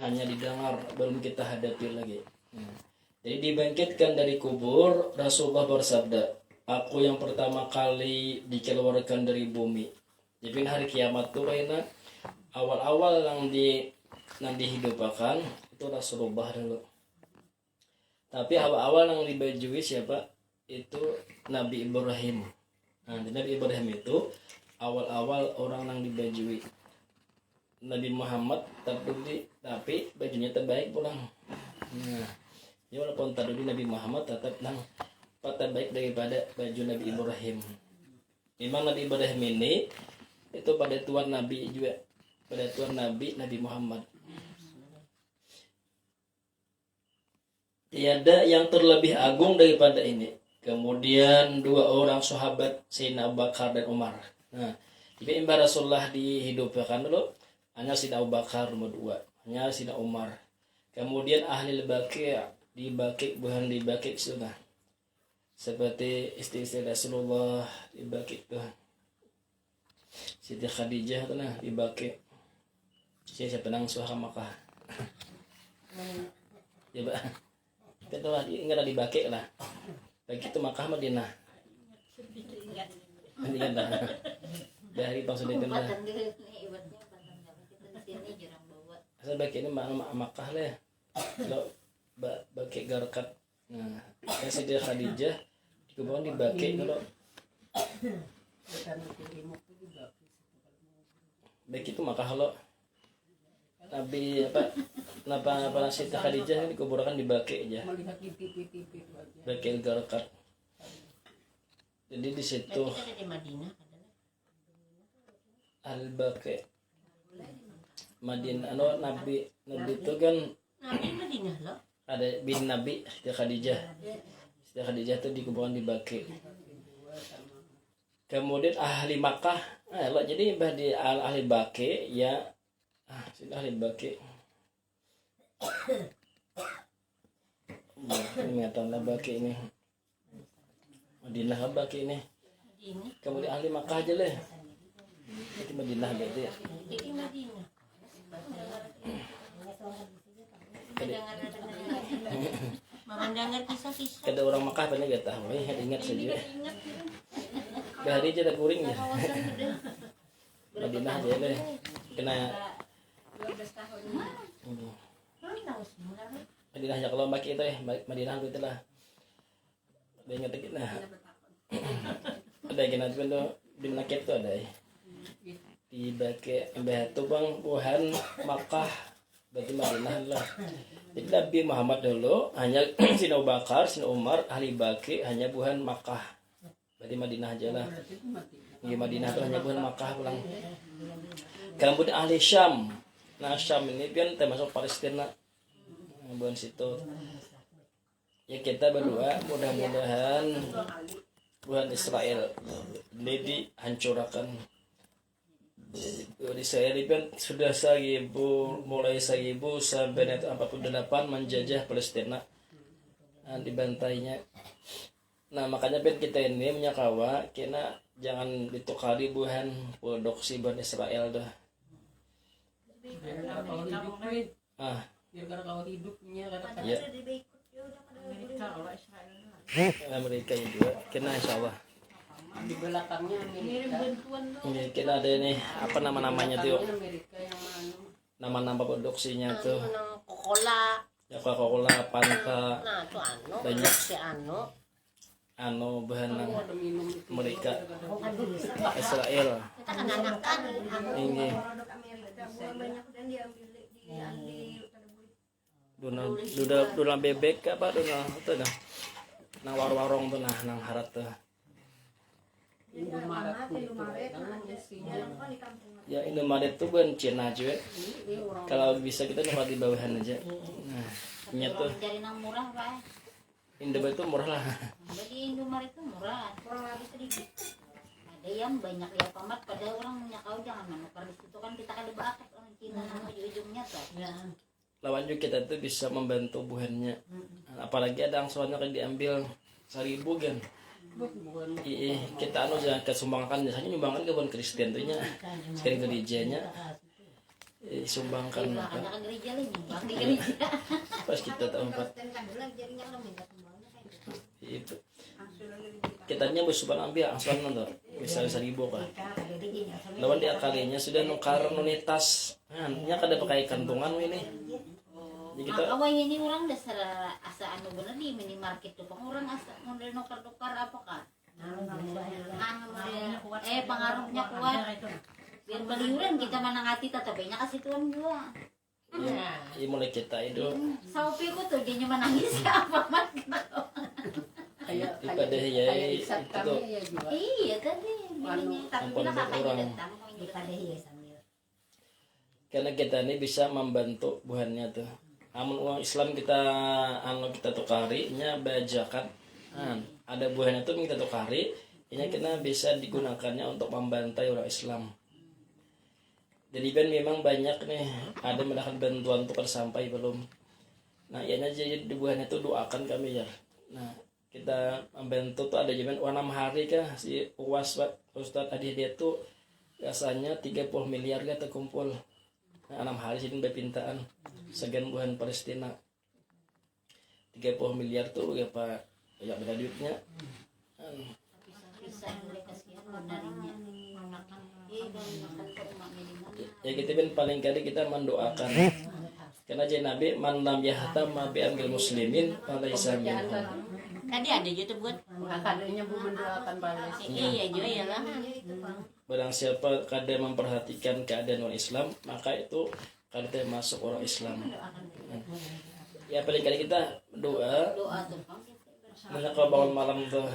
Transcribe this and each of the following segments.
hanya didengar, belum kita hadapi lagi. Jadi dibangkitkan dari kubur, Rasulullah bersabda, aku yang pertama kali dikeluarkan dari bumi. Jadi hari kiamat tuh Raina, awal-awal yang dihidupkan itu Rasulullah dulu. Tapi awal-awal yang dibajui siapa? Itu Nabi Ibrahim. Nah, Nabi Ibrahim itu awal-awal orang yang dibajui. Nabi Muhammad terduli, tapi bajunya terbaik pulang. Nah, ya walaupun terduli Nabi Muhammad tetap terbaik daripada baju Nabi Ibrahim. Memang Nabi Ibrahim ini itu pada tuan Nabi juga, pada tuan Nabi Muhammad. Tiada yang terlebih agung daripada ini. Kemudian dua orang sahabat Sayyidina Abu Bakar dan Umar. Nah, jadi Mbak Rasulullah dihidupkan dulu hanya Sayyidina Abu Bakar nomor 2, hanya Sayyidina Umar. Kemudian ahli Baqi' di Baqi' bukan di Baqi' sunnah. Seperti istri-istri Rasulullah di Baqi' tuh. Siti Khadijah tuh nah di Baqi'. Siapa nang suara Makkah. Coba. Kita lah ingat di Baqi' lah. Baqi' itu Makkah Madinah. Ingat dah. Dari bangsa itu lah. Asal Baqi' ini Makkah lah ya. Kalau Baqi' Garkat. Nah, Siti Khadijah dikuburkan di Baqi' dulu. Baqi' itu Makkah lo. Nabi apa Siti Khadijah dikuburkan di Baqi' aja. Baqi' Garkat. Jadi di situ Al-Baqi' Madinah, Nabi itu kan Madinah loh. Ada bin Nabi Siti Khadijah. Siti Khadijah itu dikuburkan di Baqi'. Kemudian ahli Makkah, jadi di ahli Baqi' ya, sini ahli Baqi'. Ini ngatakan Baqi' ini. Madinah Baqi' ini. Kemudian ahli Makkah aja lah. Itu Madinah berarti ya. Jadi Madinah. Mama dengar kisah-kisah. Kada orang Makkah banyak gak tahu, ingat saja. Dari aja tak kuring ya. Madinah aja lah. Kena 12 tahun. Madinah ya kalau Baqi' itu ya, Madinah itu lah. Ada ingat lagi nah. Ada ingat pun tuh di Nakit tuh ada ya. Di Baqi' itu bang buhan Makkah berarti Madinah lah. Jadi Nabi Muhammad dulu hanya Sayyidina Abu Bakar, Sayyidina Umar, ahli Baqi' hanya buhan Makkah. Berarti Madinah aja lah. Di Madinah itu hanya buhan Makkah pulang. Kemudian ahli Syam. Nah Syam ini kan termasuk Palestina. Bukan situ. Ya kita berdua mudah-mudahan bukan Israel ini dihancurkan. Di saya kan sudah 1000 mulai 1000 sampai 48 menjajah Palestina. Nah, dibantainya. Nah makanya kita ini menyakawa kena jangan ditukari buhan produksi buhan Israel dah. Biar kalau hidupnya Ya. Amerika juga kena insyaallah. di belakangnya Amerika. Ini kita ada ini apa nama-namanya tuh? Amerika yang Nama-nama produksinya tuh. Coca-Cola. Ya Coca-Cola, Fanta. Nah, itu Banyak. si Bahan nang ada minum itu. Amerika, aduh, Israel. kita kan anakan. Ini Produk Amerika banyak dan diambil di duna bebek apa duna itu dah. Nang warung-warung tuh nang harat tuh. Ya Indomaret tuh bukan Cina juga. Kalau bisa kita dapat di bawahan aja. Nah, nyatu. Jadi nang murah, Pak. Indomaret itu murah lah. Jadi Indomaret itu murah, kurang lebih sedikit. Ada yang banyak ya pamat, pada orang menyakau jangan menukar di situ kan kita kan dibakar orang Cina ujung-ujungnya tuh. Lawan juga kita tuh bisa membantu buahnya. Apalagi ada angsurannya kan diambil 1000 kan. Iya, kita jangan kesumbangkan, biasanya nyumbangkan ke bukan Kristen tuhnya. Sekali gerejanya sumbangkan. Ada kan gereja lagi. gereja. pas kita tahun 4 itu kitanya bersupan ambil angsuran tuh misalnya 1.000 kah lawan dia kalinya sudah nukar nunitas nya kada pakai kantungan ini jadi kita Awal ini orang dasar asa anu bener di minimarket tuh orang asa model nukar-nukar apa kan pengaruhnya kuat biar beliuran kita menangati tapi nya kasih tuan juga ya mulai kita itu saupi ko tuh dia menangis apa mat Kayak Ibadah ya, kayak isap itu kami tuh. ya juga. iya tadi bilinya tapi Ampun, bila kakaknya orang. datang kok ini kadeh sambil karena kita ini bisa membantu buhannya tuh amun uang Islam kita kita tukari nya bajakan ada buahnya tuh kita tukari ini kita bisa digunakannya untuk membantai orang Islam jadi kan memang banyak nih ada mendapat bantuan tukar sampai belum nah ianya jadi buahnya tuh doakan kami ya nah kita membantu tuh ada zaman 6 hari kah si UAS Ustadz Adi dia tuh biasanya 30 miliar kah terkumpul nah, 6 hari sini berpintaan segan buhan Palestina 30 miliar tuh ya pak ya beda duitnya bisa mereka sekian darinya makan makan ke umatnya di mana ya kita kan paling kali kita mendoakan karena jadi Nabi man lam yahtam bi amil muslimin falaisa minhum tadi ada juga buat Makanya bu mendoakan Palestina. iya juga ya lah barang siapa kada memperhatikan keadaan orang Islam maka itu kada termasuk orang Islam ya paling kali kita doa doa tuh mana kalau bangun malam tuh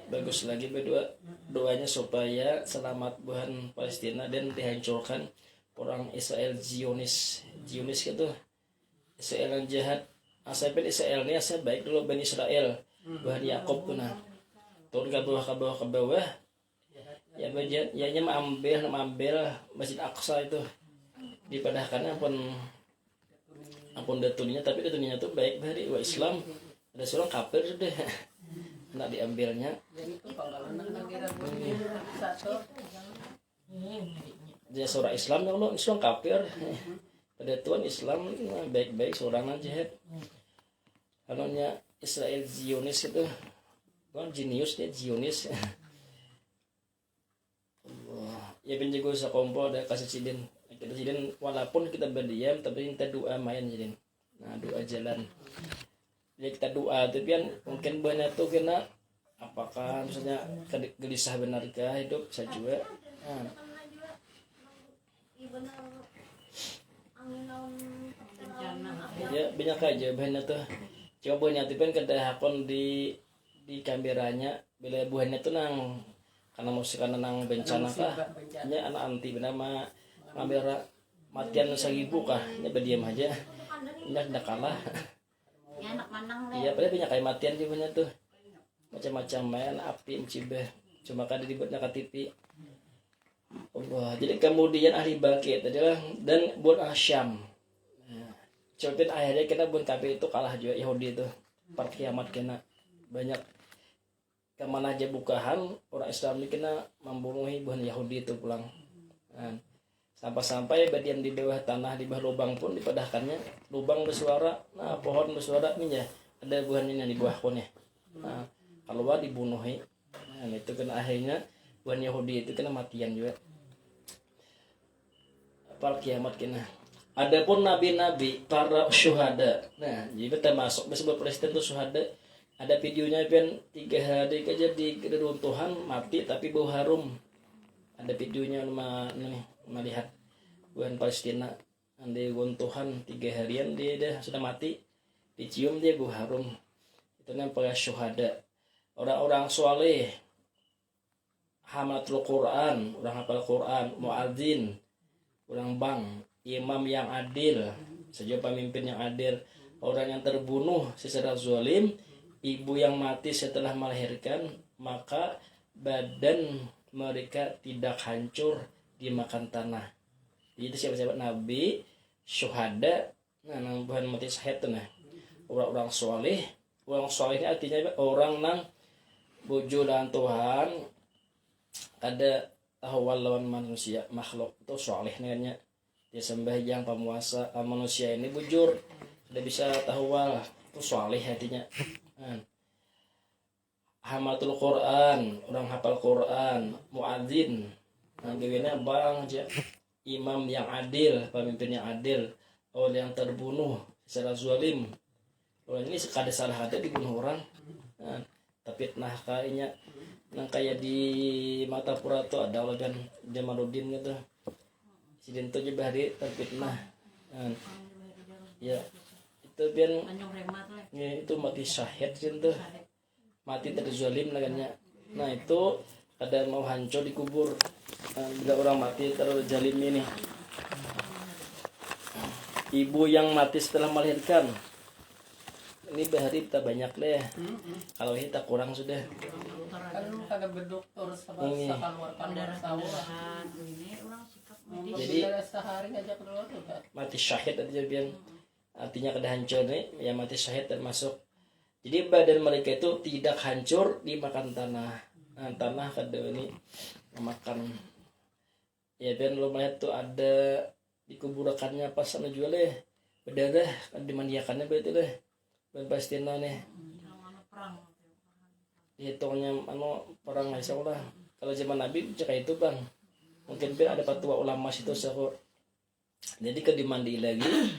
bagus lagi berdoa doanya supaya selamat buhan Palestina dan dihancurkan orang Israel Zionis gitu Israel yang jahat asalnya Israel ini asal baik dulu Bani Israel buhan Yakob tuh nah turun ke bawah ya bagian ya nya mengambil Masjid Aqsa itu dipadahkan ampun datuninya tapi datuninya tuh baik dari wa Islam ada seorang kafir deh nak diambilnya Jadi itu pengalaman negara bunyi satu. dia seorang Islam yang lo seorang kafir pada Tuhan Islam itu baik-baik seorang aja kalaunya Israel Zionis itu kan jenius dia Zionis Allah ya penjago sakompo ada kasih sidin kita sidin walaupun kita berdiam tapi kita doa main sidin nah doa jalan jadi kita doa tapi kan mungkin banyak tuh kena apakah misalnya gelisah benarkah hidup saya juga ya banyak aja bahannya tuh coba buahnya tuh kan kada hakon di kameranya bila buahnya tuh nang karena musik karena nang bencana kah nya anak anti bernama kamera matian 1.000 kah nya berdiam aja nya tidak kalah ya anak manang lah iya pada banyak kayak matian juga banyak tuh macam-macam main api mencibah cuma kada dibuatnya KTP Allah jadi kemudian ahli bakit adalah dan buat Asyam coba akhirnya kita buat KP itu kalah juga Yahudi itu part kiamat kena banyak kemana aja bukahan orang Islam ini kena membunuhi bukan Yahudi itu pulang sampai-sampai bagian di bawah tanah di bawah lubang pun dipadahkannya lubang bersuara nah pohon bersuara ini ya ada buah ini yang di bawah pohonnya nah kalau dibunuhi nah itu kena akhirnya buah Yahudi itu kena matian juga par kiamat kena adapun nabi-nabi para syuhada nah jadi termasuk disebut presiden itu syuhada ada videonya kan 3 hari aja di keruntuhan mati tapi bau harum ada videonya melihat bukan Palestina di runtuhan 3 harian dia sudah mati dicium dia bau harum itu namanya syuhada orang-orang soleh hamatul Quran orang hafal Quran muadzin orang bang imam yang adil sejauh pemimpin yang adil orang yang terbunuh secara zalim ibu yang mati setelah melahirkan maka badan mereka tidak hancur dimakan tanah itu siapa-siapa nabi syuhada nah bukan mati syahid nah orang-orang soleh ini artinya orang nang bojo dan Tuhan ada ahwal lawan manusia makhluk itu soleh namanya dia sembahyang pemuasa manusia ini bujur udah bisa tahwal itu soleh hatinya. Hamatul Quran, orang hafal Quran, muadzin, gawinnya bang aja, imam yang adil, pemimpin yang adil, orang yang terbunuh secara zalim. Orang ini sekadar salah ada dibunuh orang, tapi nah kayaknya yang kayak di Mata Pura tuh ada orang kan Jamaluddin gitu, sidin tuh jebari terfitnah, ya itu biar ya, itu mati syahid gitu, mati terzalim laganya. Nah itu ada mau hancur dikubur. Bila orang mati terlalu zalim ini, ibu yang mati setelah melahirkan ini bahari kita banyak deh. Kalau kita kurang sudah. Kan lu kagak berdokter sama Ini. keluarkan darah sawan. Jadi sehari aja keluar tuh kan. mati syahid aja biar artinya kada hancur nih, ya mati syahid termasuk. Jadi badan mereka itu tidak hancur dimakan tanah. Nah, tanah kada ini makan. Ya biar lo melihat tuh ada dikuburakannya pas sana jual deh. Berdarah kan dimandiakannya berarti deh. Dan pastinya nih. Hitungnya perang Aisyah lah. Kalau zaman Nabi cakap itu bang, mungkin biar ada fatwa ulama situ sahur. Jadi ke dimandi lagi,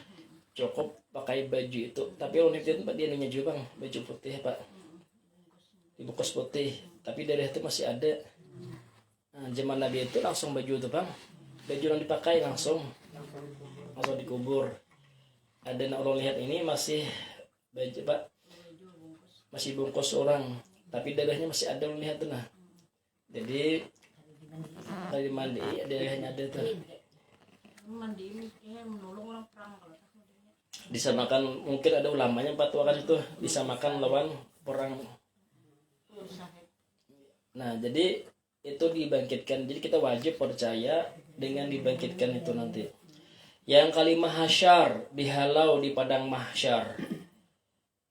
cukup pakai baju itu. Tapi unik itu pak dia nanya juga bang, baju putih pak, dibungkus putih. Tapi dari itu masih ada. Nah, zaman Nabi itu langsung baju itu bang, baju yang dipakai langsung dikubur. Ada orang lihat ini masih baju pak, masih bungkus orang. Tapi darahnya masih ada orang lihat tuh nah. Jadi kali mandi darahnya ada tuh. Disamakan mungkin ada ulamanya fatwakan itu disamakan lawan perang. Nah jadi itu dibangkitkan. Jadi kita wajib percaya dengan dibangkitkan itu nanti. Yang kalimat hasyar dihalau di padang mahsyar.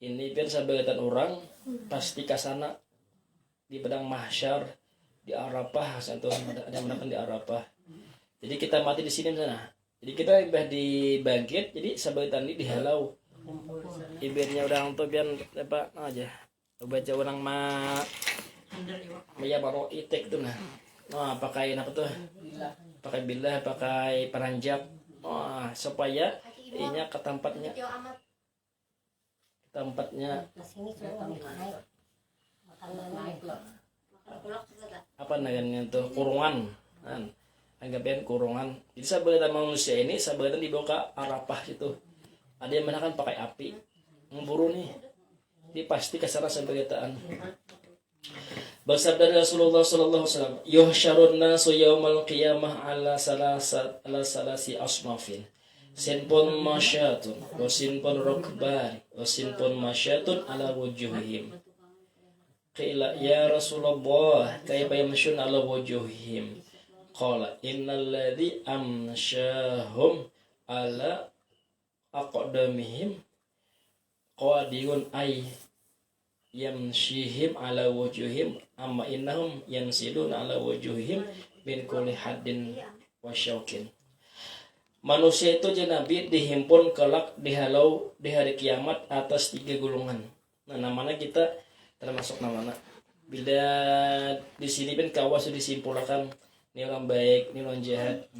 Ini biar sebagian orang pasti ke sana di padang mahsyar di Arafah satu ada yang menangkan di Arafah. Jadi kita mati di sini sana. Jadi kita udah dibangkit. Jadi sebagian ini dihalau. Ibirnya orang tuh biar apa aja. Baca orang ya baru itek tuh nah. Nah pakai apa tuh? Pakai bilah, pakai peranjak. Wah supaya ini ke tempatnya. Apa namanya tuh kurungan kan anggapnya kurungan. Jadi sebagian manusia ini sebagian dibawa ke Arafah itu ada yang mana kan pakai api memburu nih dia pasti kesana sebagian. Bersabda Rasulullah sallallahu alaihi wasallam yuhsyarun nasu yaumal qiyamah ala salasi asnafin sinpun masyatun wa sinpun rukban wa sinpun masyatun ala wujuhihim. Qila ya Rasulullah kayfa yamshun ala wujuhihim. Qala innal ladzi amsyahum ala aqdamihim qadirun ay yamshihim ala wujuhihim amma innahum yansiluna ala wujuhihim min kulli haddin wa syaukin. Manusia itu je Nabi dihimpun kelak dihalau di hari kiamat atas 3 golongan. Nah, namanya kita termasuk namanya. Bila di sini kan kawas disimpulkan ini orang baik, ini orang jahat.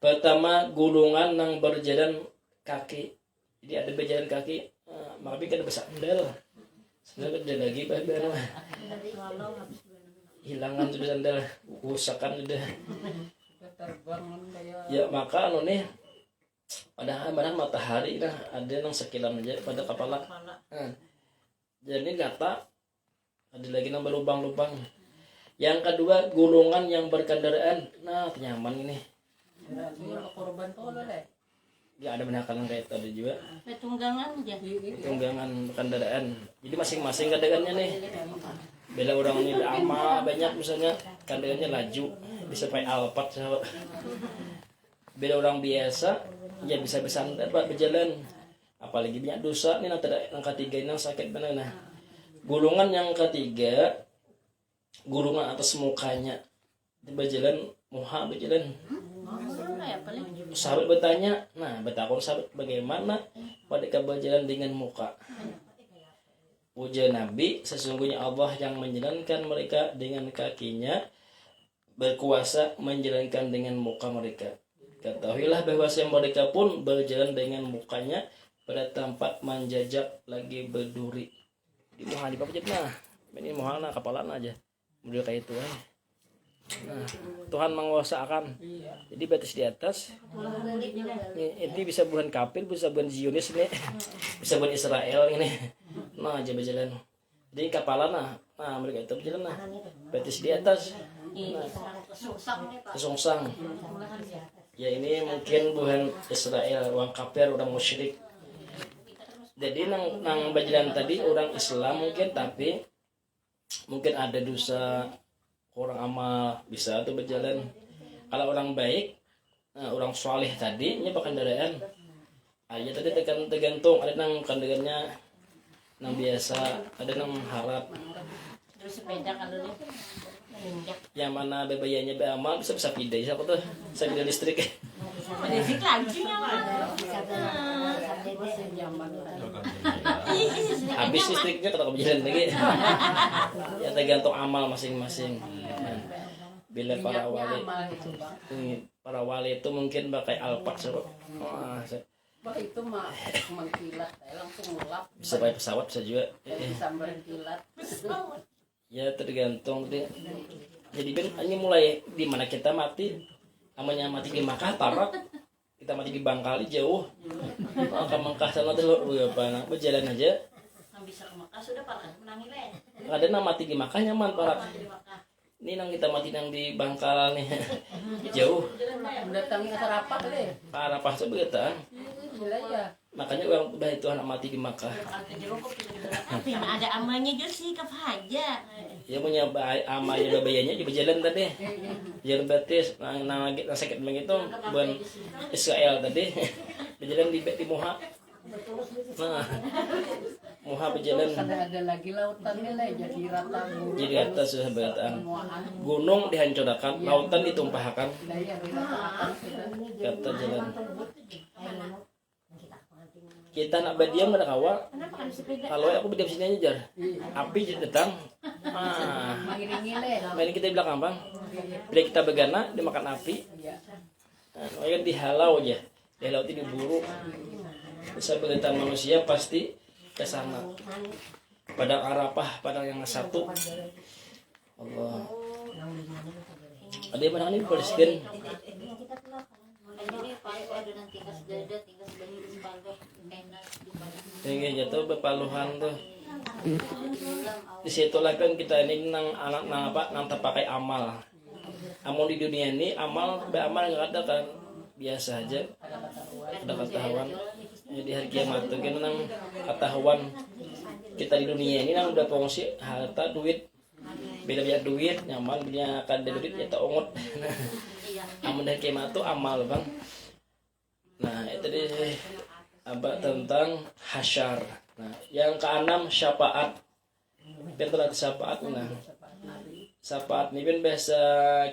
Pertama golongan yang berjalan kaki. Jadi ada berjalan kaki, maka kan besar sandal. Sandal ada lagi bahan hilangan sudah sandal, rusakan sudah. Ya maka nih padahal matahari lah ada yang sekilan aja pada kepala. Jadi kata ada lagi nambah lubang-lubang. Yang kedua golongan yang berkendaraan, nah nyaman ini. Korban tolol Ya ada benarkan kayak tadi juga. Tunggangan aja. Tunggangan kendaraan. Jadi masing-masing kendaraaannya nih. Bila orang ini lama banyak misalnya kendaraannya laju bisa pakai Alphard sahabat. Bila orang biasa ya bisa bersantai Pak berjalan. Apalagi banyak dosa nih yang ketiga ini yang sakit benar nah. Golongan yang ketiga golongan atas mukanya berjalan muha berjalan Mana ya paling Sahabat bertanya, nah bertakun sahabat bagaimana mereka berjalan dengan muka. Ujar Nabi, sesungguhnya Allah yang menjalankan mereka dengan kakinya, berkuasa menjalankan dengan muka mereka. Ketahuilah bahwa mereka pun berjalan dengan mukanya pada tempat menjajak lagi berduri. Di mohon di papajet nah, ini mohon nah kapalan aja, model kayak itu aja. Nah, Tuhan menguasakan. Jadi batas di atas. Ini bisa bukan kafir, bisa bukan Zionis ini, bisa bukan Israel ini. Nah, aja berjalan. Jadi kapalan nah mereka itu berjalan nah. Batas di atas. Nah, kesongsang. Ya ini mungkin bukan Israel, orang kafir, orang musyrik. Jadi nang berjalan tadi orang Islam mungkin, tapi mungkin ada dosa. Orang amal bisa tuh berjalan. Kalau orang baik, orang soleh tadi nya kendaraan. Aja tadi tergantung ada nang kendaraannya nang biasa, ada nang harap. terus sepeda kalau dia menginjak Yang mana bebayanya be amal bisa pindah siapa tuh? Bisa pindah listrik. listrik lagi ya Habis listriknya kata berjalan lagi. Ya tergantung amal masing-masing. Bila para wali, para wali itu mungkin pakai alpat Bah itu mah mengkilat, langsung ngelap. bisa pakai pesawat bisa juga. Sambar kilat. Ya tergantung deh. Jadi kan ini mulai di mana kita mati, namanya mati di Makkah parah, kita mati di Bangkali jauh. Maka Makkah sana tuh apa? Berjalan aja. nggak bisa ke Mekah sudah parah menangi lain Ada nang mati di Makkah nyaman parah. di Mekah Ini nang kita mati nang di Bangkal nih jauh. Mendatangi sarapan deh. Parah pas begitu. Gila ya. Makanya orang udah itu anak mati di Makkah. tapi ada amalnya juga sih kap aja Ya punya amalnya babayanya juga berjalan tadi. Jalan batis nang sakit begitu bukan Israel tadi. Berjalan di Moha. Nah, Moha berjalan Ada lagi lautannya lah jadi rata. jadi atas sudah berataan. Gunung dihancurkan, lautan ditumpahkan. Daya rata sudah. Kata jalan. Kita nak berdiam pada kawal. Kalau aku berdiam sini aja jar. Api jadi datang. Mengiringi leh. Main kita di belakang bang. Bila kita begana dimakan api. Kan dihalau aja. Dihalau itu diburu. Bisa berita manusia pasti ke sana. Padang Arafah, padang yang satu. Allah. Ada yang mana ini Palestina? jadi paling ada nanti tinggal sedada tinggal sebanyak di Sepaldo enak di Padang Ini jatuh bepaluhan tuh. Di situ lah kan kita ini nang anak nang apa nang terpakai amal. Amal di dunia ini amal beramal nggak ada kan biasa aja. Ada ketahuan. Jadi hari kiamat tuh kan nang ketahuan kita di dunia ini nang udah fungsi harta duit. Beda banyak duit nyaman punya akan duit ya tak ongot. Amal dari kiamat tuh amal bang. Nah itu deh apa tentang hasyar. Nah, yang keenam syafaat. Betul ada syafaat nah. Syafaat ini kan biasa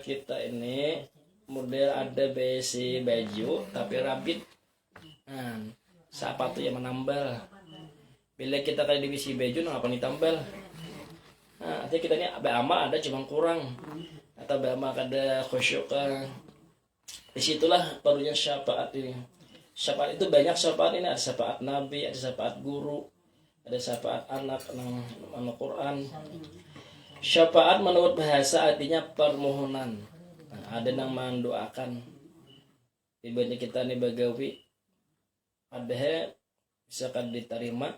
kita ini model ada besi baju tapi rabit. Nah, syafaat itu yang menambal. Bila kita kayak divisi baju nah apa ditambal. Nah, artinya kita ini beramal ada cuma kurang atau beramal ada khusyuk kan. Disitulah perlunya syafaat ini. Syafaat itu banyak syafaat ini, ada syafaat nabi, ada syafaat guru, ada syafaat anak nama Quran. Syafaat menurut bahasa artinya permohonan. Nah, ada yang mendoakan. Ibaratnya kita nih bagawi ada bisa kan diterima,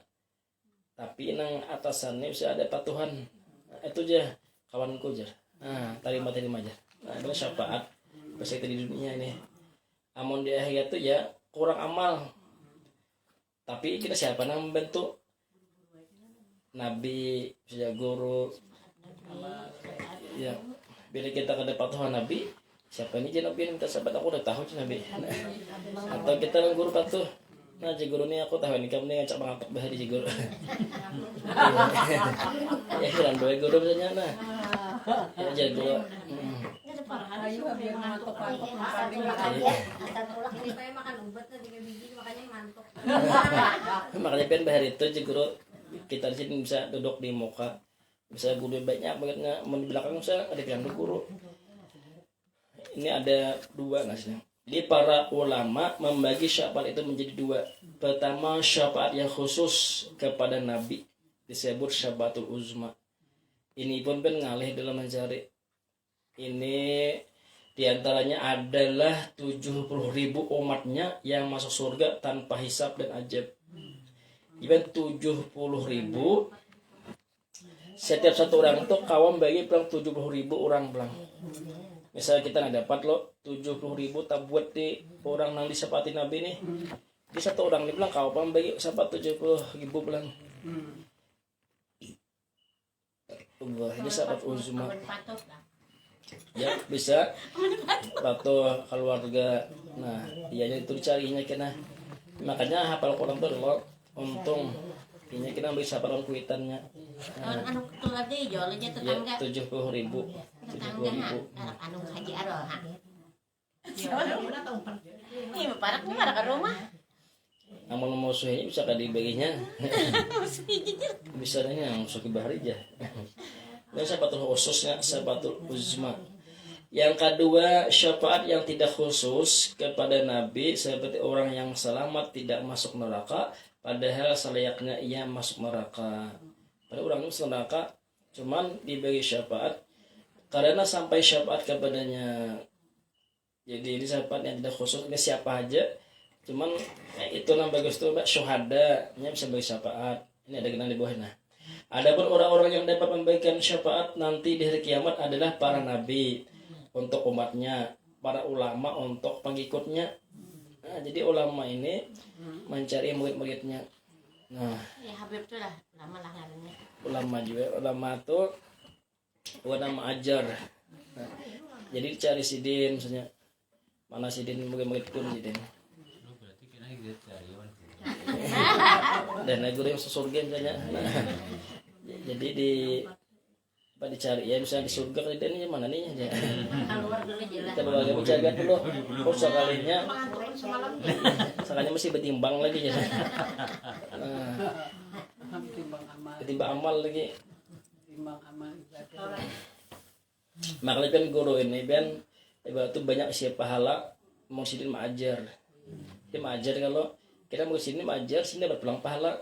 tapi nang atasannya bisa ada patuhan. Nah, itu aja kawanku aja. Nah, terima aja. Nah, itu syafaat. Bahasa kita di dunia ini. Amun di akhirat itu ya kurang amal. Tapi kita siapa yang membentuk? Nabi, bisa guru. Ya, bila kita ke depan Tuhan Nabi, siapa ini jadi Nabi minta sahabat aku udah tahu Nabi. Atau kita yang guru patuh. Nah, guru ini aku tahu ini kamu ini ngacak banget bahari guru. Ya, kan dua guru misalnya nah. Ya, jadi guru. Ayo biar ngantuk-ngantuk paling Ini saya makan obat na 3 biji makanya ngantuk. Makanya kan bahar itu juga kita di sini bisa duduk di muka, bisa guru banyak banget nggak mau di belakang bisa ada yang guru. Ini ada dua nggak sih? Jadi para ulama membagi syafaat itu menjadi dua. Pertama syafaat yang khusus kepada Nabi disebut syafaatul uzma. Ini pun kan ngalih dalam mencari. Ini diantaranya adalah 70.000 umatnya yang masuk surga tanpa hisab dan ajab. Even 70.000, setiap satu orang itu kawam bagi pelang 70.000 orang pelang. Misalnya kita nggak dapat lo 70.000 tak buat di orang yang disepati Nabi nih. Di satu orang ini bilang kawam bagi sampai 70.000 pelang. Wah, ini sahabat uzma. Ya bisa atau keluarga. Nah dia itu dicarinya kena, makanya hafal Quran tuh lo untung ini kita bisa hafal kuitannya. Anu keluar deh jualnya Ya tetangga. 70.000. Tetangga anak anu haji aroha. Iya, parak mah ada ke rumah. Amal musuhnya bisa kan dibaginya. Bisa ini yang musuh bahari aja. Dan syafatul khususnya syafatul uzma. Yang kedua syafaat yang tidak khusus kepada Nabi seperti orang yang selamat tidak masuk neraka padahal selayaknya ia masuk neraka. Padahal orang itu masuk neraka cuman dibagi syafaat karena sampai syafaat kepadanya. Jadi ini syafaat yang tidak khusus ini siapa aja. Cuman itu yang bagus tuh mbak syuhada nya bisa bagi syafaat. Ini ada kenal di bawahnya. Adapun orang-orang yang dapat memberikan syafaat nanti di hari kiamat adalah para nabi untuk umatnya, para ulama untuk pengikutnya. Nah, jadi ulama ini mencari murid-muridnya. Nah, Ya Habib tuh lah, lama lah ngarannya. ulama juga, ulama tuh nama ajar. Nah, jadi dicari sidin misalnya. Mana sidin murid-murid pun sidin. Dan guru yang surga misalnya. Nah, jadi di apa dicari ya misalnya di surga kali ini mana nih ya. Keluar dulu jelas. Kita bagi menjaga dulu. Oh sekalinya sekalinya mesti bertimbang lagi ya. Nah, timbang amal, ketimbang amal lagi. timbang amal ibadah. Makanya kan guru ini kan ibarat tuh banyak isi pahala mau sidin mengajar. Dia mengajar kalau kita mau sini mengajar sini dapat pulang pahala.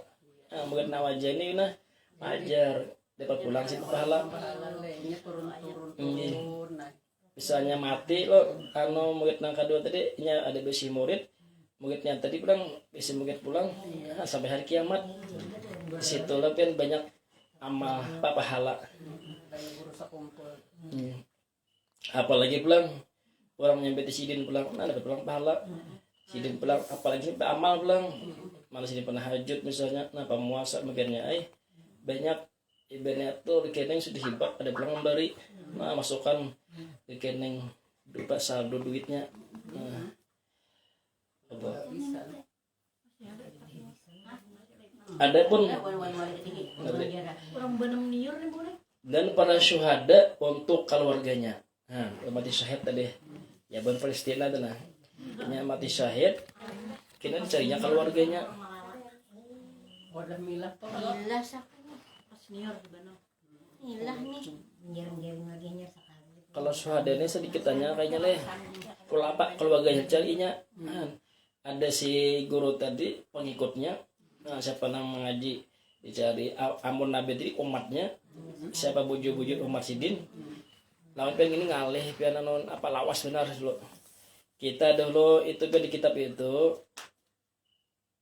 Nah, mungkin nawaja ini nah ajar dapat pulang sini pahala. Pahalanya turun. Nah, Misalnya mati lo anu murid nang kedua tadi nya ada besi murid muridnya tadi pulang besi murid pulang nah, sampai hari kiamat di situ lah kan banyak amal pahala. kayak guru sekumpul. Apalagi pulang orang nyampe di sidin pulang nah dapat pulang pahala. Sidin pulang apalagi sampai amal pulang malah sidin pernah hajut misalnya nah pemuasa bagiannya banyak ibaratnya tuh rekening sudah hebat ada pulang memberi nah masukkan rekening berupa saldo duitnya nah, apa Bisa. ada pun Kurang benem niur nih boleh. dan para syuhada untuk keluarganya nah mati syahid tadi ya ban Palestina tuh nah nya mati syahid kena dicarinya keluarganya Wadah milah tuh. Ilah siapa pas niur di Bandung. Ilah nih. kalau syuhada ini sedikit tanya kayaknya leh kalau apa keluarganya carinya nah, ada si guru tadi pengikutnya nah, siapa yang mengaji dicari amun nabi tadi umatnya siapa bujur-bujur umat sidin lawan pengen ini ngalih pian non apa lawas benar dulu kita dulu itu kan di kitab itu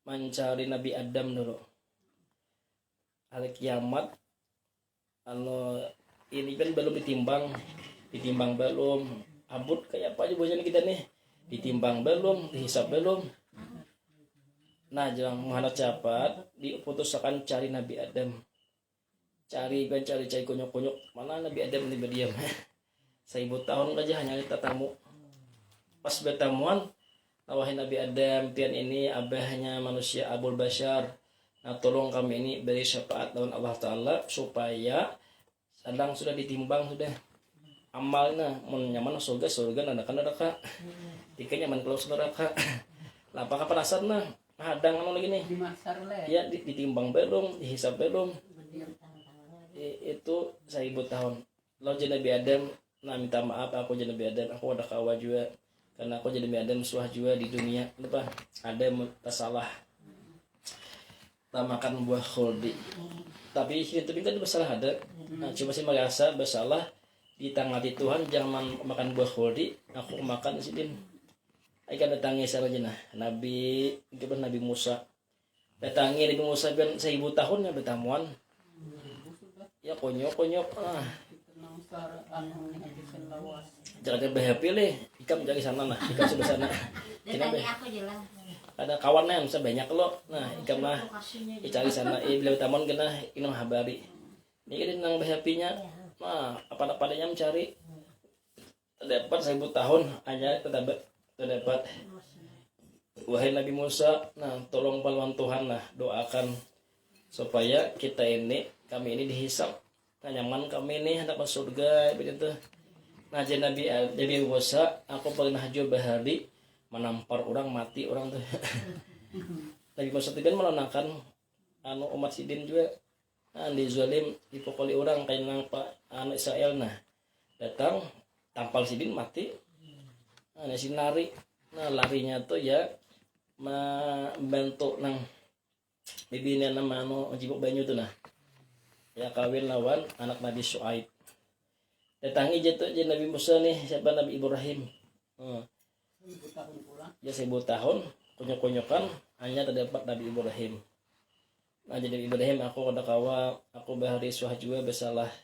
mencari Nabi Adam dulu hari kiamat kalau ini kan belum ditimbang belum abut kayak apa aja bosan kita nih ditimbang belum dihisap belum nah jangan menghadap cepat diputuskan cari Nabi Adam cari kunyuk mana Nabi Adam ini berdiam 1000 tahun aja hanya kita tamu pas bertemuan wahai Nabi Adam pian ini abahnya manusia Abul Bashar nah tolong kami ini beri syafaat lawan Allah Ta'ala supaya sedang sudah ditimbang sudah amalna mun nyaman surga neraka jika nyaman kalau neraka lah apakah penasaran hadang anu lagi nih Di masar le. ya ditimbang belum dihisab belum itu 1000 tahun lo jadi Nabi Adam nah minta maaf aku jadi Nabi Adam aku ada kawa juga karena aku jadi Nabi Adam suah juga di dunia lupa ada salah tak makan buah khuldi tapi itu kan bersalah ada nah, cuma sih merasa bersalah di tangan Tuhan jangan makan buah khuldi aku makan sidin akan datangi saja nah Nabi itu Nabi Musa datangi Nabi Musa ben 1000 tahun ya bertamuan ya konyok Tenang sar anu habisan lawas. jangan berhappy leh ikam jadi sana nah ikam sudah sana Dan Kenapa? tadi aku jelas. ada kawannya yang bisa banyak lo nah ikam lah cari sana beliau taman kena inam habari ini kan nang berhappy-nya nah apa padanya mencari terdapat 1000 tahun hanya terdapat wahai Nabi Musa nah tolong pahlawan Tuhan lah doakan supaya kami ini dihisap nah nyaman kami ini hendak masuk surga begitu nah jadi Nabi Musa aku pernah haju bahari menampar orang mati orang tuh Nabi Musa itu kan melakukan anu umat sidin juga di zalim dipukuli orang kayak nang pak anak Israel nah datang tampal sidin mati nah si lari nah larinya tuh ya membantu nang bibinya nama anu jibuk banyu tuh nah ya kawin lawan anak Nabi Syuaib datangi jatuh jadi Nabi Musa nih siapa Nabi Ibrahim 1000 tahun pula. ya 1000 tahun konyok-konyokan hanya terdapat Nabi Ibrahim nah jadi Ibrahim aku ada kawa aku bahari suah juga bersalah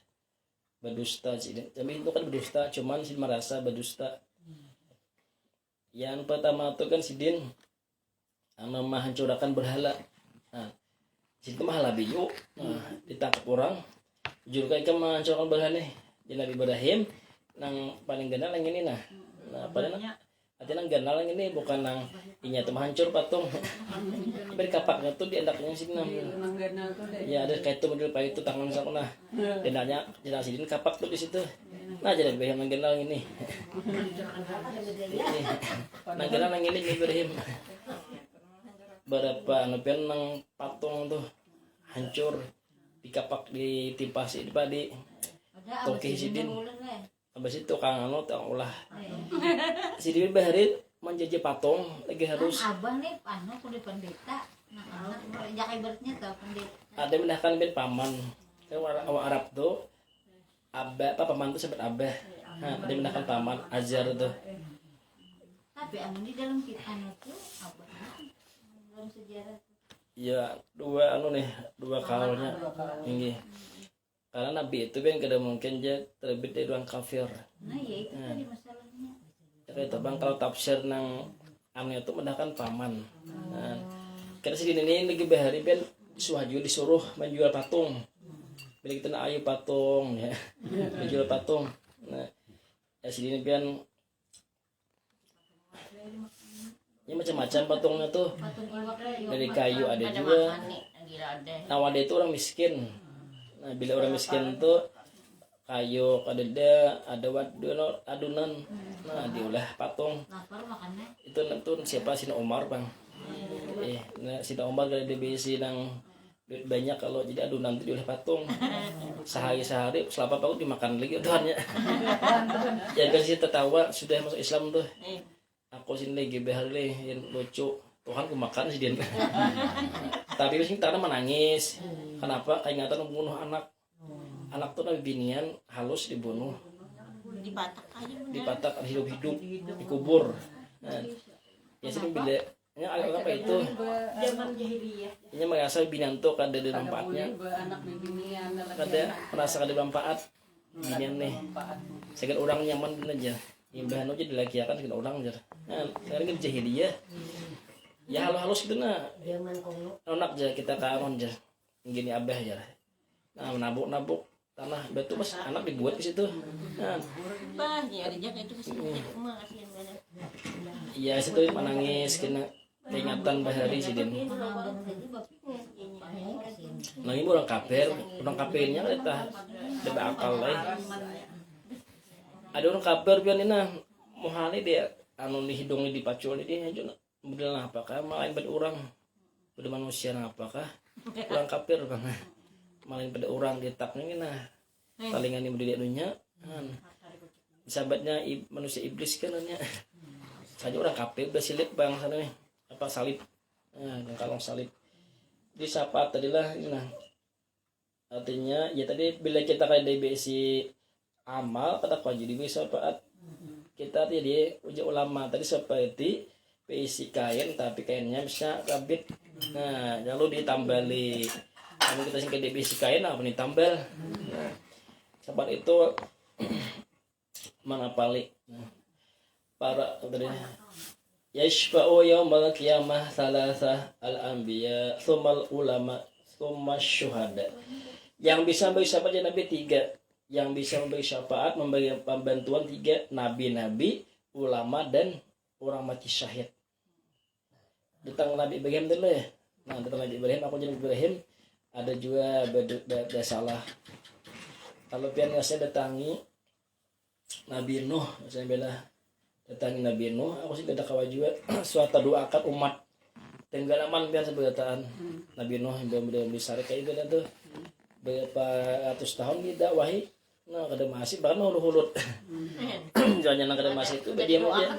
berdusta tapi itu kan berdusta cuman sih merasa berdusta yang pertama itu kan sidin menghancurkan berhala nah situ mah labiyu nah ditangkap orang jujur kan menghancurkan berhala nih jadi Nabi Ibrahim nang paling genal yang ini nah paling artinya ganal yang ini bukan nang inya tuh hancur patung berkapaknya tuh di endaknya sih nam Nang ganal tuh deh. ya ada kayak itu model itu tangan sana nah endaknya jenazah sidin kapak tuh di situ nah jadi Ibrahim nang ganal yang ini nang ganal yang ini Ibrahim berapa anu nang patung tuh hancur dikapak ditimpa sih di Ada Toki sidin. ulang eh. habis itu kang anu tak ulah si Dewi Bahari menjajah patung lagi harus Abang nih anu kudu pendeta. Nah, jak ibaratnya tau pendeta. ada mendahkan ben paman kan orang Arab tuh abah apa paman tuh sempat abah nah ada mendahkan paman ajar tuh Tapi anu di dalam kita anu tuh abang dalam sejarah ya dua kaulnya tinggi karena Nabi itu kan kada mungkin dia terbit dari orang kafir nah ya itu tadi masalahnya. itu bang kalau tafsir nang anu itu mendahkan paman nah karena si ini lagi bahari ben suhaju disuruh menjual patung bila kita nak ayu patung ya menjual patung nah ya si ini ben ya macam-macam patungnya tuh Patung iwak dari kayu ada juga gila ada. nah wadah itu orang miskin nah bila orang miskin tuh kayu ada waduh adunan nah diolah patung Lapar makannya. itu tuh siapa Sina Omar bang nah Sina Omar kalau dia bisi nang duit banyak kalau jadi adunan itu diolah patung sehari selama patung dimakan lagi tuhannya ya kan sih tertawa sudah masuk Islam tuh aku sini lagi behari yang lucu Tuhan aku makan sih dia tapi biasanya tanah menangis kenapa ingatan membunuh anak tuh nabi binian halus dibunuh Dibatak aja bener. dipatak hidup dikubur nah, ya sih bila nya apa itu Zaman jahiliyah. ini merasa binian tuh kada ada manfaatnya Anak bibinian kada merasa kada manfaat binian nih sekarang orang nyaman aja imbahan aja dilakiakan dengan orang aja nah sekarang kan jahiliyah ya halus gitu nah anak aja kita karon aja gini abah aja nah nabuk tanah batu pas anak dibuat di situ nah Bah, ya ada jaga itu kesini rumah kasihan banget. iya situ menangis kena peringatan bahari sih din nah ini orang kafirnya kita ada akal lah ada orang kabar pian ini mohali dia anu di hidungnya dipacul dia aja model apakah malain pada orang pada manusia apakah kurang kafir bang malain pada orang ditaknya ini palingan ini berdiri dunia sahabatnya manusia iblis kan saja orang kafir udah silip bang sana nih apa salib yang kalong salib di syafaat tadilah ini artinya ya tadi bila kita kayak DBC amal kata kau jadi bisa syafaat kita tadi uji ulama tadi seperti isi kain tapi kainnya bisa rabit nah lalu ditambali kalau kita singkat DBC kain apa nih tambal nah, sahabat itu mengapali para tadi yashfa'u yaumal qiyamah salasah al-anbiya tsummal ulama tsumma syuhada. Yang bisa memberi syafaat Nabi 3. Yang bisa memberi syafaat memberi pembantuan 3 nabi-nabi, ulama dan orang mati syahid. Tentang Nabi Ibrahim dulu ya. Nah, tentang Nabi Ibrahim aku jadi Ibrahim ada juga beda salah. Kalau pian saya datangi Nabi Nuh, saya bela datangi Nabi Nuh, aku sih beda kawan juga suatu doakan umat tenggalaman biasa berdataan Nabi Nuh yang belum besar kayak itu dan tuh berapa ratus tahun didakwahi nah kada masih bahkan hulut jangan kada masih itu dia aja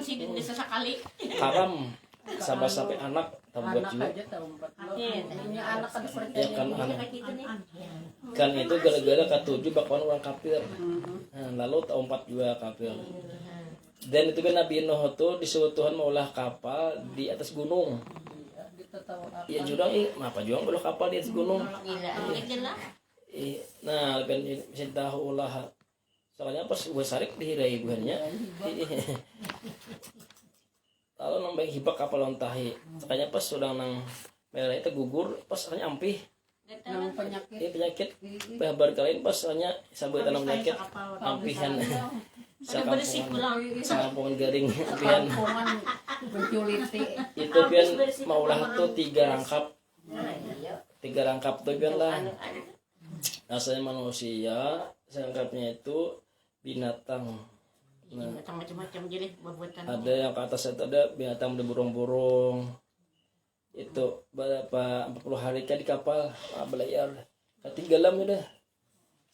haram sampai anak buat juga ya kan anak kan itu gara-gara ketujuh bakalan orang kafir lalu tahun 4 juga kafir dan itu kan Nabi Nuh itu disuruh Tuhan maulah kapal di atas gunung ya jurang apa juga boleh kapal di atas gunung nah kan bisa tahu ulah soalnya pas gue sarik dihirai buahnya lalu nambah hibak kapal lontahi makanya pas sudah nang merah itu gugur pas hanya ampih penyakit babar kalian pas hanya sabar tanam penyakit ampihan sakampungan garing pian itu pian maulah tuh 3 rangkap tuh pian lah asalnya manusia serangkapnya itu binatang nah, macam-macam jadi buatan ada yang ke atas itu ada binatang berburung-burung itu berapa 40 hari kan di kapal belayar ketinggalan udah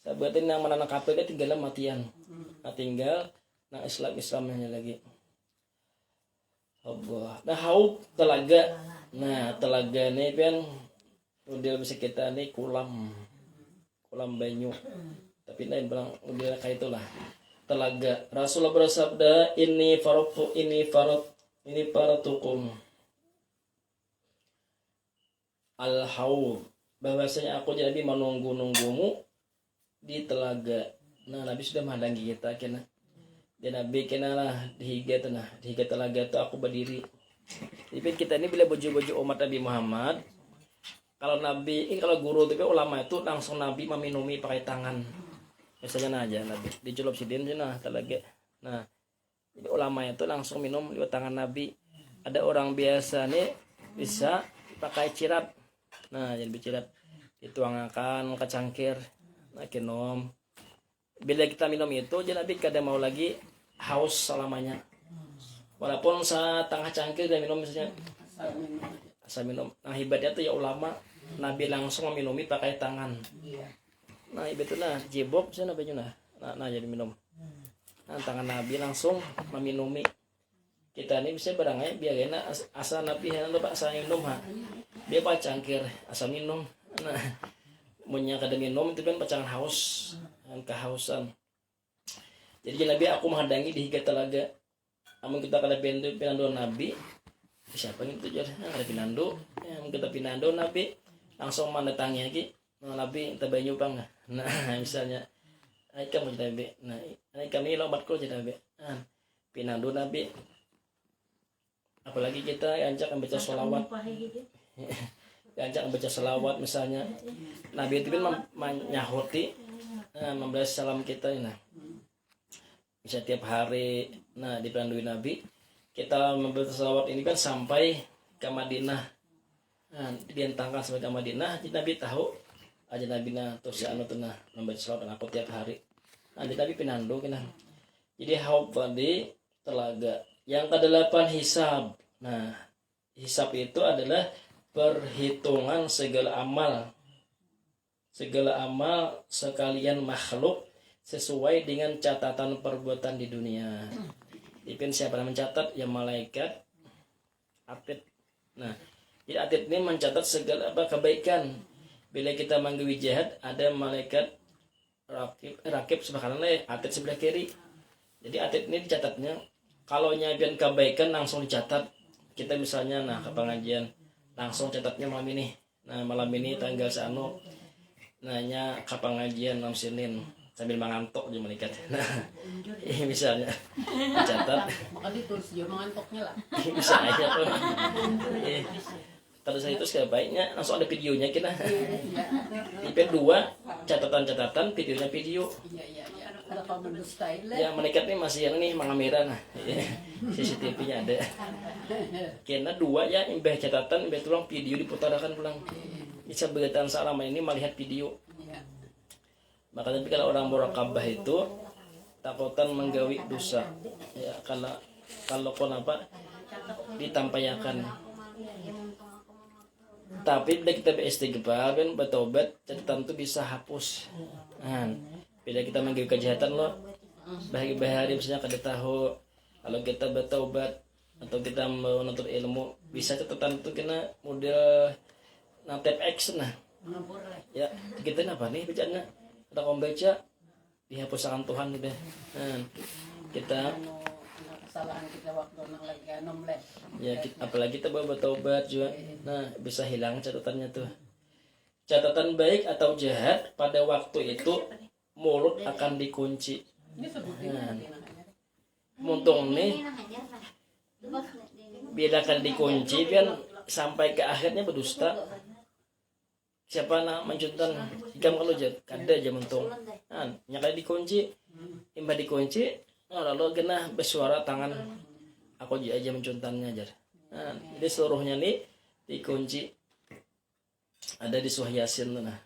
sahabatin yang mana kapal kan tinggalan matian tinggal nah Islamnya lagi Allah nah haub telaga nah telaga ini kan udah bisa kita nih kolam banyu tapi lain bilang udah kayak itulah telaga Rasulullah bersabda ini faratukum al-haub bahwasanya aku jadi menunggumu di telaga nah Nabi sudah menghalangi kita kena dan Nabi kena lah di higa telaga itu aku berdiri jadi kita ini bila baju umat Nabi Muhammad kalau Nabi kalau guru tapi ulama itu langsung Nabi meminumi pakai tangan biasanya aja Nabi dicelup sidin nah telaga nah jadi ulama itu langsung minum lewat tangan Nabi ada orang biasa nih bisa pakai cirat nah jadi cirat dituangkan ke cangkir nah minum bila kita minum itu jadi Nabi kada mau lagi haus selamanya walaupun setengah cangkir dan minum misalnya asal minum nah hebatnya tuh ya ulama Nabi langsung meminumi pakai tangan nah itu nah jebok sana bajunya nah jadi minum nah tangan Nabi langsung meminumi kita ini bisa barangnya biarnya asal Nabi yang lupa asal minum dia pak cangkir asal minum nah punya kada minum itu kan pacangan haus kehausan jadi Nabi aku menghadangi di higa telaga namun kita kada pinando Nabi siapa gitu jadi ada pinando yang kita pinando Nabi langsung mendatangi lagi Nabi tabanyu bang nah misalnya ai kamu Nabi nah ai kami lobatku jadi Nabi pinando Nabi apalagi kita ajak membaca sholawat ajak membaca sholawat misalnya Nabi itu kan menyahuti membalas salam kita nah bisa tiap hari nah dipandui Nabi kita membaca sholawat ini kan sampai ke Madinah nah diantangkan sampai ke Madinah jadi Nabi tahu aja Nabi nah terus si anu tuh nah membaca sholawat aku tiap hari nah Nabi pinando kena Jadi haub tadi telaga. Yang kedelapan hisab. Nah, hisab itu adalah perhitungan segala amal. Segala amal sekalian makhluk sesuai dengan catatan perbuatan di dunia. Dipin siapa yang mencatat? Ya malaikat atid. Nah, jadi atid ini mencatat segala kebaikan. Bila kita menggawi jahat, ada malaikat rakib sebelah kanan, atid sebelah kiri. Jadi atid ini dicatatnya. Kalau nyabian kebaikan langsung dicatat. Kita misalnya ke pengajian langsung catatnya malam ini. Nah, malam ini tanggal sano. Nanya ke pengajian malam Senin sambil mengantuk aja malaikat. Nah, ini misalnya dicatat. Maka ditulis dia mengantuknya lah. Bisa aja tuh. Terus itu sebaiknya langsung ada videonya kita. IP 2 catatan-catatan, videonya video. Iya. Ada kamu style. Ya malaikat ini masih yang ini mengamera nah. CCTV-nya ada. Karena 2 ya imbah catatan, imbah tulang video diputarkan pulang. Bisa berkaitan selama ini melihat video. Maka tapi kalau orang murakabah itu takutan menggawi dosa. Ya kalau kenapa ditampayakan. Tapi bila kita beristighfar kan bertobat, catatan itu bisa hapus. Nah, bila kita menggawi kejahatan lo, bahari misalnya kada tahu, kalau kita bertobat atau kita menuntut ilmu, bisa catatan itu kena model natep X nah. Ya, kita apa nih bacanya? Kita baca dihapuskan Tuhan gitu. Nah, kita kesalahan kita waktu nang lagi nomle. Ya, apalagi kita baru bertobat juga. Nah, bisa hilang catatannya tuh. Catatan baik atau jahat pada waktu itu mulut akan dikunci. Ini sebutin Muntung nih bila akan dikunci kan sampai ke akhirnya berdusta. Siapa nak mencontan ikam kalau kada aja muntung. Nah, nyakali dikunci, imbah dikunci, lalu kena bersuara tangan aku aja mencontannya aja. Nah, jadi seluruhnya nih dikunci. Ada di surah Yasin tuh nah.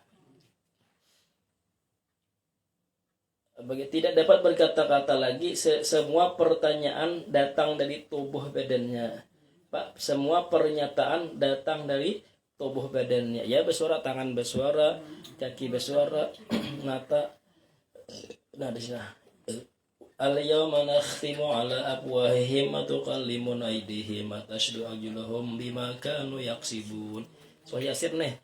Tidak dapat berkata-kata lagi, semua pertanyaan datang dari tubuh badannya. Pak, semua pernyataan datang dari tubuh badannya. Ya bersuara, tangan bersuara, kaki bersuara, mata. Nah di sini. Al-yawma nakhtimu ala afwahihim wa tukallimuna aydihim wa tashhadu arjuluhum bima kanu yaksibun. So Yasin nih.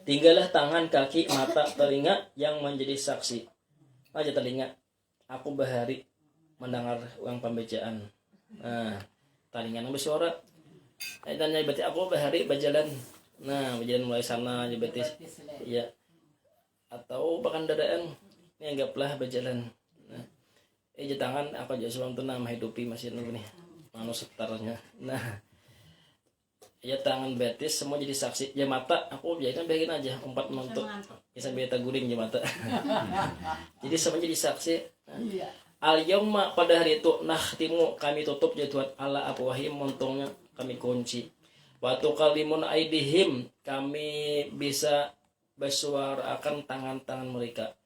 Tinggallah tangan, kaki, mata, telinga yang menjadi saksi. Aja telinga. Aku bahari mendengar uang pembacaan. Nah, telinga yang bersuara. Dan berarti aku bahari berjalan. Nah, berjalan mulai sana berarti ya. Atau bahkan dadaan. Ini anggaplah berjalan. Nah, tangan aku aja sebelum itu nama hidupi masih nih. Manu setarnya. Nah, ya tangan betis semua jadi saksi. Ya mata aku biarkan biarin aja umpat menonton. Ya sambil guling ya mata. Jadi semua jadi saksi. Nah, al-yawma pada hari itu nakhtimu kami tutup jatuhat ala afwahim montongnya kami kunci. Wa tukallimun aidihim kami bisa bersuara akan tangan-tangan mereka.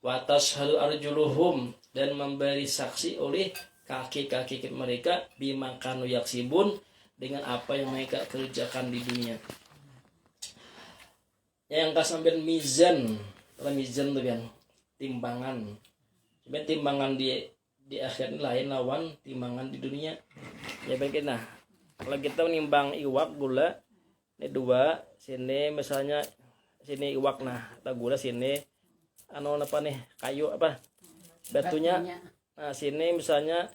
Wa tashhadu arjuluhum dan memberi saksi oleh kaki-kaki mereka bima kanu yaksibun dengan apa yang mereka kerjakan di dunia. Yang kasambil mizan, kalau mizan tuh kan timbangan. Sebenarnya timbangan di akhir lain lawan timbangan di dunia. Ya baik nah. Kalau kita menimbang iwak gula ini 2, sini misalnya sini iwak nah, atau gula sini apa nih kayu apa batunya. Nah sini misalnya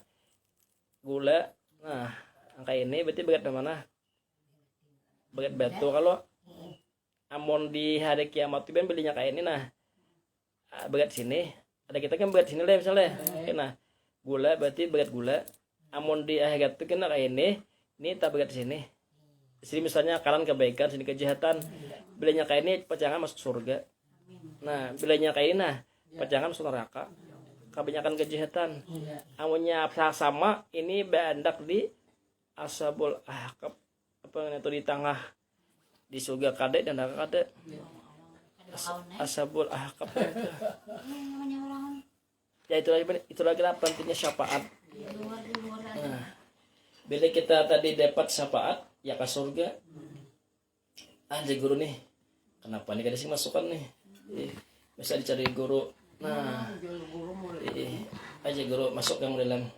gula. Nah angka ini berarti berat mana? Berat batu. Kalau amon di hari kiamat itu kan belinya kayak ini nah berat sini. Ada kita kan berat sini lah misalnya. Nah gula berarti berat gula. Amon di akhirat itu kena kayak ini tak berat sini. Sini misalnya kanan kebaikan, sini kejahatan. Belinya kayak ini pacangan masuk surga. Nah, bilanya kayak ini nah, pajangan masuk neraka. Kebanyakan kejahatan. Amunnya sama ini bandak di ashabul ahqab apa itu di tengah di surga kade dan neraka kade. Ashabul ahqab. Ya itu lagi lah pentingnya syafaat. Di luar Nah, bila kita tadi dapat syafaat ya ke surga. Aja guru nih, kenapa nih kadang sih masukan nih? Bisa dicari guru. Nah, Jual guru mulai. aja guru masuk yang dalam.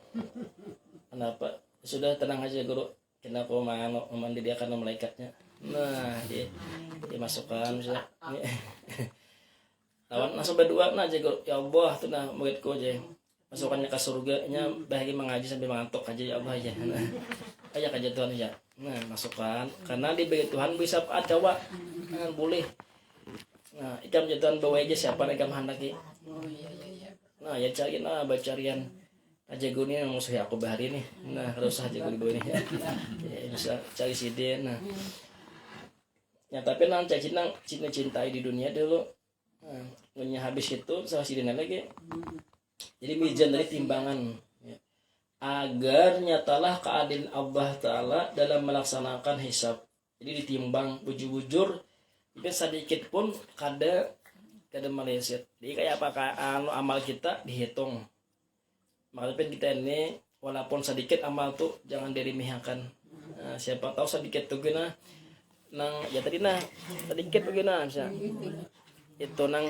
Kenapa? Sudah tenang aja guru. Kenapa mau mandi dia karena malaikatnya. Nah, dimasukkan bisa. Lawan langsung berdoa nah aja guru. Ya Allah tuh nah muridku aja. Masukkannya ke surga nya bahagia mengaji sambil mengantuk aja ya Allah aja. Nah, aja aja Tuhan ya. Nah, masukkan karena di bagi Tuhan bisa ada wa. Nah, boleh. Nah, ikam jatuhan bawa aja siapa ikam handaki. Oh iya. Nah, ya cariin lah bacarian aja gue nih yang musuh aku bahari nih. Nah, harus aja gue bawa nih. Ya, bisa cari siden. Nah, ya tapi nang cacing nang cintai di dunia dulu. Nah, punya habis itu salah siden lagi. Jadi mizan dari timbangan ya. Agar nyatalah keadilan Allah Ta'ala dalam melaksanakan hisab. Jadi ditimbang bujur-bujur tapi sedikit pun kada meleset. Jadi kayak apakah amal kita dihitung. Makanya kita ini walaupun sedikit amal tuh jangan diremehkan. Nah, siapa tahu sedikit tuh guna nang ya tadi nah sedikit begina itu nang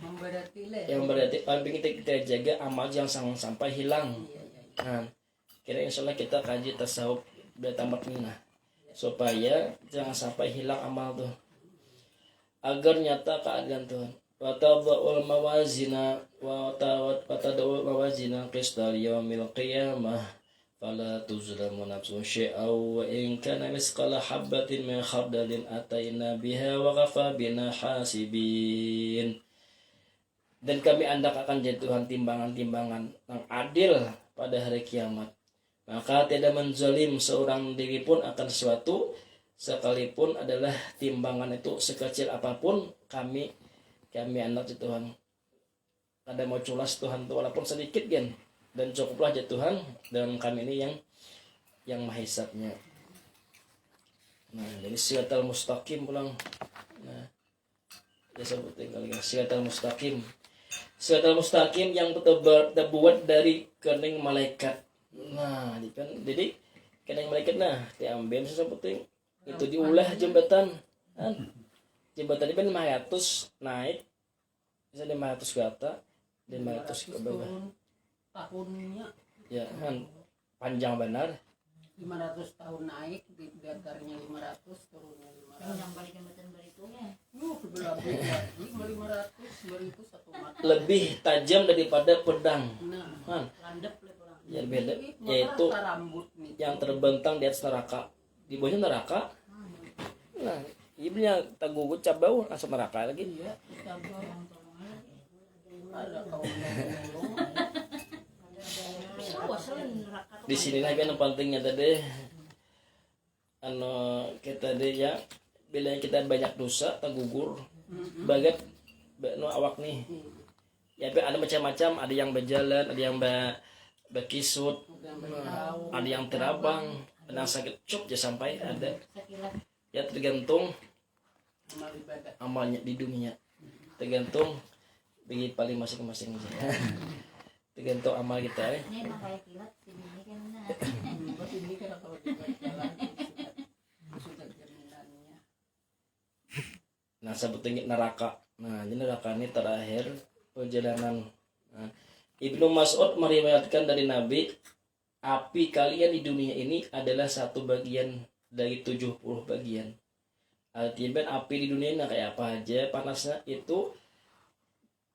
Memberati le. yang berarti paling kita jaga amal jangan sampai hilang. Nah, kira insya Allah kita kaji tasawuf udah tamat nih nah supaya jangan sampai hilang amal tuh agar nyata keadilan Tuhan. Watadul mawazina watadul mawazina qistal yaumil qiyamah fala tuzlamu nafsun syai'aw wa in kana misqala habatin min khardalin ataina biha wa kafa bina hasibin. Dan kami akan jatuhan timbangan-timbangan yang adil pada hari kiamat. Maka tidak menzalim seorang diri pun akan sesuatu sekalipun adalah timbangan itu sekecil apapun kami anak Tuhan. Ada mau culas Tuhan tuh walaupun sedikit kan dan cukuplah aja Tuhan dan kami ini yang mahisatnya. Nah, jadi siratal mustaqim pulang. Nah, dia sebutin kali ya siratal mustaqim. Siratal mustaqim yang terbuat dari kening malaikat. Nah, jadi kening malaikat nah diambil sesebutin itu diulah jembatan. Kan? Jembatan ini 500 naik bisa 500 ke atas 500 ke bawah. Tahunnya Ya kan panjang benar 500 tahun naik, di datarnya 500, turunnya 500. yang balikan batan beritunya. Sebelah beda, 500 beritu satu mata. lebih tajam daripada pedang. Nah, Kan? Landep le pulang. Ya beda maka yaitu rasa rambut nih. yang terbentang di atas neraka. Di bawahnya neraka. Nah, ibunya tagugut cabau langsung neraka lagi. Iya, sabar. Ada kaum yang menolong. Di sini lagi yang pentingnya tadi kita deh ya bila kita banyak dosa tergugur bagat awak nih ya ada macam-macam ada yang berjalan ada yang berkisut ada yang terabang ada yang sakit cup ya sampai ada ya tergantung Amal ibadah. amalnya di dunia tergantung bagi paling masing-masing aja. Tergantung amal kita ya. Ini emang kayak kilat sini kan nah. Pas ini kan kalau dibaca sudah jaminannya. Nah sebutnya neraka. Nah ini neraka ini terakhir perjalanan. Nah, Ibnu Mas'ud meriwayatkan dari Nabi, api kalian di dunia ini adalah satu bagian dari 70 bagian. Artinya api di dunia ini kayak apa aja panasnya itu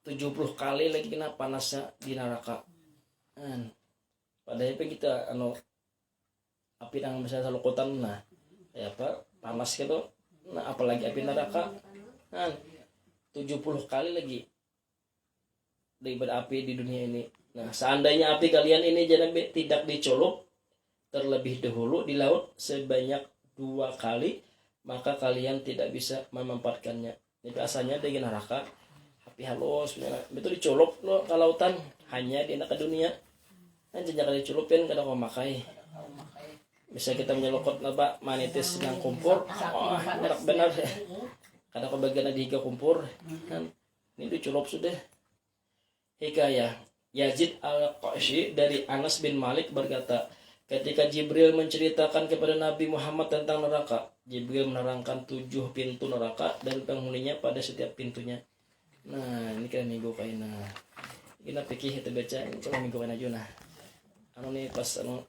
70 kali lagi kena panasnya di neraka. Padahal kita api yang bisa salukutan nah kayak apa panas gitu. Nah apalagi api neraka 70 kali lagi daripada api di dunia ini. Nah seandainya api kalian ini tidak dicelup terlebih dahulu di laut sebanyak 2 kali maka kalian tidak bisa memanfaatkannya. Jadi asalnya dari neraka api halus betul dicelup lo ke lautan hanya di ke dunia kan jangan dicelupin kada kau makai bisa kita menyelukut apa manitis yang kumpur enak benar kada kau bagian di higa kumpur kan ini dicelup sudah hikayah Yazid Al-Qashi dari Anas bin Malik berkata, ketika Jibril menceritakan kepada Nabi Muhammad tentang neraka, Jibril menerangkan 7 pintu neraka dan penghuninya pada setiap pintunya. Nah, ini kan minggu kain. Nah, kita pikir kita baca ini cuma minggu kain aja nah. Anu nih pas anu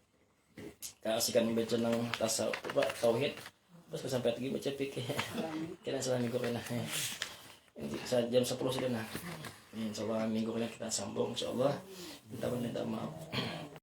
kasihkan membaca nang tasawuf tauhid, pas sampai lagi baca pikir. Kira salah minggu kain nah. Ini jam 10 sudah nah. Insyaallah minggu kain kita sambung insyaallah. Kita minta maaf.